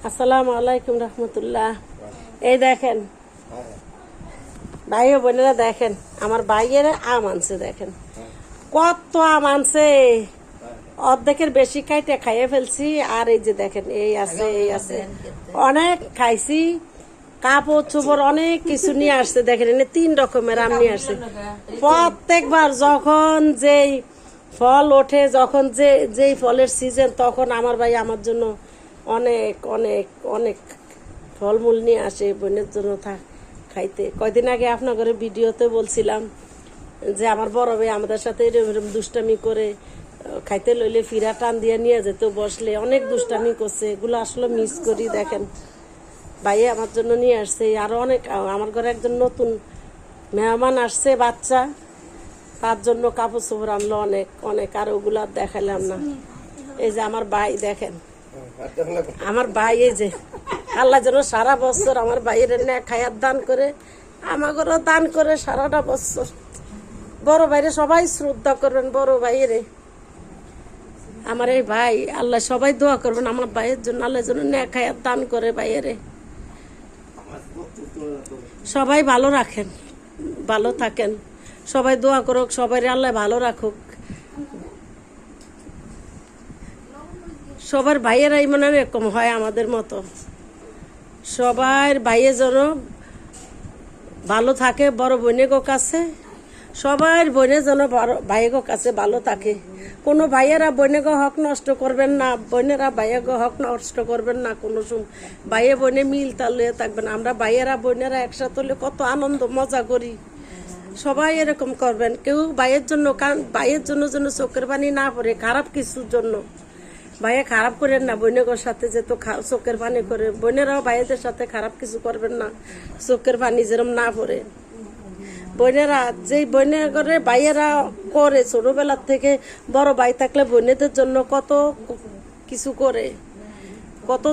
আসসালামু আলাইকুম রহমতুল্লাহ। এই দেখেন ভাই ও বোনেরা, দেখেন আমার ভাইয়ের আম আনছে, দেখেন কত আম আনছে, অর্ধেকের বেশি খাইতে খাইয়ে ফেলছি। আর এই যে দেখেন এই আছে, এই আছে, অনেক খাইছি। কাপড় চোপড় অনেক কিছু নিয়ে আসছে, দেখেন এনে 3 রকমের আম নিয়ে আসছে। প্রত্যেকবার যখন যেই ফল ওঠে, যখন যেই ফলের সিজন, তখন আমার ভাই আমার জন্য অনেক অনেক অনেক ফলমূল নিয়ে আসে বোনের জন্য খাইতে। কয়দিন আগে আপনার ঘরে ভিডিওতে বলছিলাম যে আমার বড় ভাই আমাদের সাথে এরকম দুষ্টামি করে খাইতে লইলে ফিরা টান দিয়ে নিয়ে যেত, বসলে অনেক দুষ্টামি করছে। এগুলো আসলে মিস করি। দেখেন ভাইয়ে আমার জন্য নিয়ে আসছে। আরো অনেক, আমার ঘরে একজন নতুন মেহমান আসছে, বাচ্চা, তার জন্য কাপড় চোপড় আনলো অনেক অনেক। আর ওগুলা দেখালাম না। এই যে আমার ভাই, দেখেন আমার ভাই, এই যে আল্লাহ যেন সারা বছর আমার ভাইয়ের নেক হায়াত দান করে, আমাদেরও দান করে সারাটা বছর। বড় ভাইরে সবাই শ্রদ্ধা করবেন, বড় ভাইয়েরে, আমার এই ভাই, আল্লাহ সবাই দোয়া করবেন আমার ভাইয়ের জন্য, আল্লাহ যেন নেক হায়াত দান করে ভাইয়েরে। সবাই ভালো রাখেন, ভালো থাকেন, সবাই দোয়া করুক, সবাই আল্লাহ ভালো রাখুক। সবার ভাইয়েরাই মনে এরকম হয় আমাদের মতো, সবার ভাইয়ের যেন ভালো থাকে, বড় বোনেগো কাছে, সবার বোনের যেন ভাইয়েগো কাছে ভালো থাকে। কোনো ভাইয়েরা বোনেগো হক নষ্ট করবেন না, বোনেরা ভাইয়েগো হক নষ্ট করবেন না। কোনো সময় ভাইয়ে বোনে মিল তালে থাকবেন। আমরা ভাইয়েরা বোনেরা একসাথে হলে কত আনন্দ মজা করি। সবাই এরকম করবেন। কেউ ভাইয়ের জন্য, কারণ ভাইয়ের জন্য যেন চোখের পানি না পড়ে খারাপ কিছুর জন্য। ভাইয়া খারাপ করেন না বোনেগোর সাথে, যে তো চোখের পানি করে। বোনেরাও ভাইয়েদের সাথে খারাপ কিছু করবেন না, চোখের পানি যেরকম না পড়ে। বোনেরা যেই বোনের করে ভাইয়েরা করে, ছোটবেলার থেকে বড় ভাই থাকলে বোনেদের জন্য কত কিছু করে, কত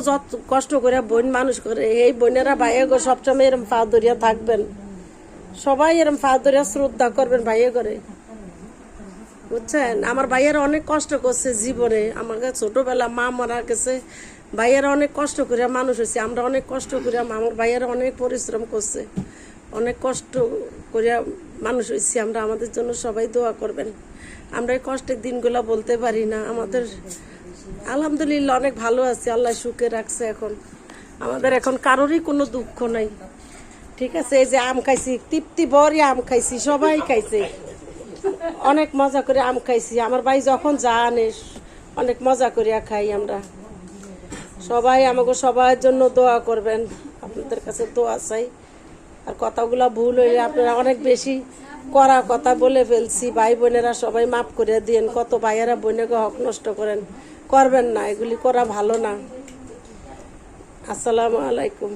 কষ্ট করে বোন মানুষ করে। এই বোনেরা ভাইয়েগো সবসময় এরম পা ধরিয়া থাকবেন, সবাই এরম পা ধরিয়া শ্রদ্ধা করবেন ভাইয়ে করে, বুঝছেন। আমার ভাইয়েরা অনেক কষ্ট করছে জীবনে। আমাকে ছোটবেলা মা মারা গেছে, ভাইয়েরা অনেক কষ্ট করে মানুষ হয়েছে। আমরা অনেক কষ্ট করে, আমার ভাইয়েরা অনেক পরিশ্রম করছে, অনেক কষ্ট করে মানুষ হয়েছি আমরা। আমাদের জন্য সবাই দোয়া করবেন। আমরা এই কষ্টের দিনগুলো বলতে পারি না। আমাদের আলহামদুলিল্লাহ অনেক ভালো আছে, আল্লাহ সুখে রাখছে। এখন আমাদের এখন কারোরই কোনো দুঃখ নাই, ঠিক আছে। এই যে আম খাইছি, তৃপ্তি ভরে আম খাইছি, সবাই খাইছে, অনেক মজা করে আম খাইছি। আমার ভাই যখন যা আনে অনেক মজা করিয়া খাই আমরা। সবাই আমাকে সবার জন্য দোয়া করবেন, আপনাদের কাছে দোয়া চাই। আর কথাগুলো ভুল হইলে আপনারা অনেক বেশি করা কথা বলে ফেলছি, ভাই বোনেরা সবাই মাফ করে দিয়েন। কত ভাইয়েরা বোনেকে হক নষ্ট করবেন না, এগুলি করা ভালো না। আসসালামু আলাইকুম।